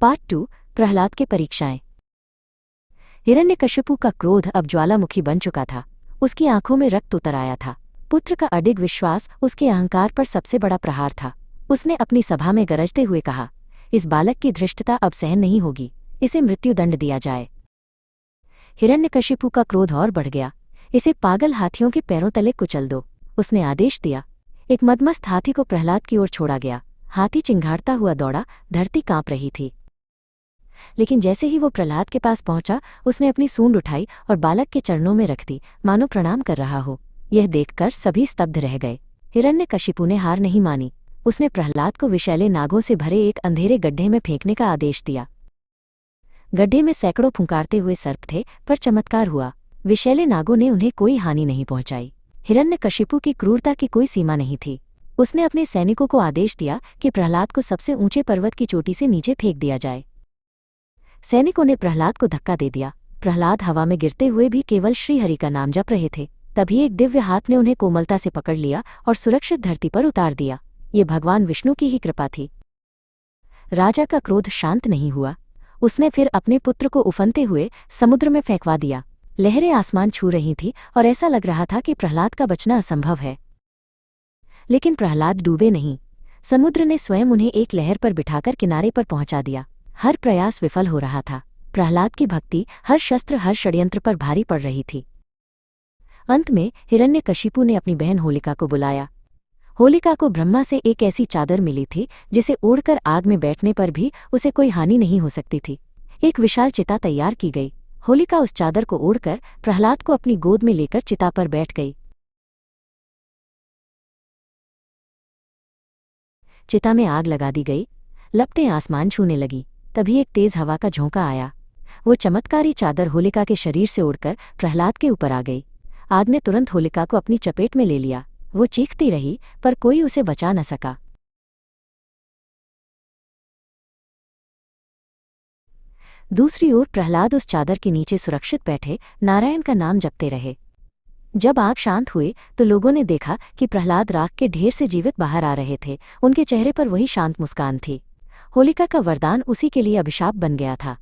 Part 2 Prahlad के परीक्षाएं। हिरण्यकशिपु का क्रोध अब ज्वालामुखी बन चुका था। उसकी आंखों में रक्त उतर आया था। पुत्र का अडिग विश्वास उसके अहंकार पर सबसे बड़ा प्रहार था। उसने अपनी सभा में गरजते हुए कहा, इस बालक की धृष्टता अब सहन नहीं होगी, इसे मृत्युदंड दिया जाए। हिरण्यकशिपु का क्रोध और बढ़ गया। इसे पागल हाथियों के पैरों तले कुचल दो, उसने आदेश दिया। एक मदमस्त हाथी को प्रहलाद की ओर छोड़ा गया। हाथी चिंघाड़ता हुआ दौड़ा, धरती कांप रही थी। लेकिन जैसे ही वो प्रहलाद के पास पहुंचा, उसने अपनी सूंड उठाई और बालक के चरणों में रख दी, मानो प्रणाम कर रहा हो। यह देखकर सभी स्तब्ध रह गए। हिरण्यकशिपु ने हार नहीं मानी। उसने प्रहलाद को विषैले नागों से भरे एक अंधेरे गड्ढे में फेंकने का आदेश दिया। गड्ढे में सैकड़ों फुंकारते हुए सर्प थे, पर चमत्कार हुआ। विषैले नागों ने उन्हें कोई हानि नहीं पहुंचाई। हिरण्यकशिपु की क्रूरता की कोई सीमा नहीं थी। उसने अपने सैनिकों को आदेश दिया कि प्रहलाद को सबसे ऊंचे पर्वत की चोटी से नीचे फेंक दिया जाए। सैनिकों ने प्रहलाद को धक्का दे दिया। प्रहलाद हवा में गिरते हुए भी केवल श्रीहरि का नाम जप रहे थे। तभी एक दिव्य हाथ ने उन्हें कोमलता से पकड़ लिया और सुरक्षित धरती पर उतार दिया। ये भगवान विष्णु की ही कृपा थी। राजा का क्रोध शांत नहीं हुआ। उसने फिर अपने पुत्र को उफनते हुए समुद्र में फेंकवा दिया। लहरें आसमान छू रही थीं और ऐसा लग रहा था कि प्रहलाद का बचना असंभव है। लेकिन प्रहलाद डूबे नहीं। समुद्र ने स्वयं उन्हें एक लहर पर बिठाकर किनारे पर पहुंचा दिया। हर प्रयास विफल हो रहा था। प्रहलाद की भक्ति हर शस्त्र हर षड्यंत्र पर भारी पड़ रही थी। अंत में हिरण्यकशिपु ने अपनी बहन होलिका को बुलाया। होलिका को ब्रह्मा से एक ऐसी चादर मिली थी जिसे ओढ़कर आग में बैठने पर भी उसे कोई हानि नहीं हो सकती थी। एक विशाल चिता तैयार की गई। होलिका उस चादर को ओढ़कर प्रहलाद को अपनी गोद में लेकर चिता पर बैठ गई। चिता में आग लगा दी गई। लपटें आसमान छूने लगी। तभी एक तेज हवा का झोंका आया। वो चमत्कारी चादर होलिका के शरीर से उड़कर प्रहलाद के ऊपर आ गई। आग ने तुरंत होलिका को अपनी चपेट में ले लिया। वो चीखती रही, पर कोई उसे बचा न सका। दूसरी ओर प्रहलाद उस चादर के नीचे सुरक्षित बैठे नारायण का नाम जपते रहे। जब आग शांत हुई तो लोगों ने देखा कि प्रहलाद राख के ढेर से जीवित बाहर आ रहे थे। उनके चेहरे पर वही शांत मुस्कान थी। होलिका का वरदान उसी के लिए अभिशाप बन गया था।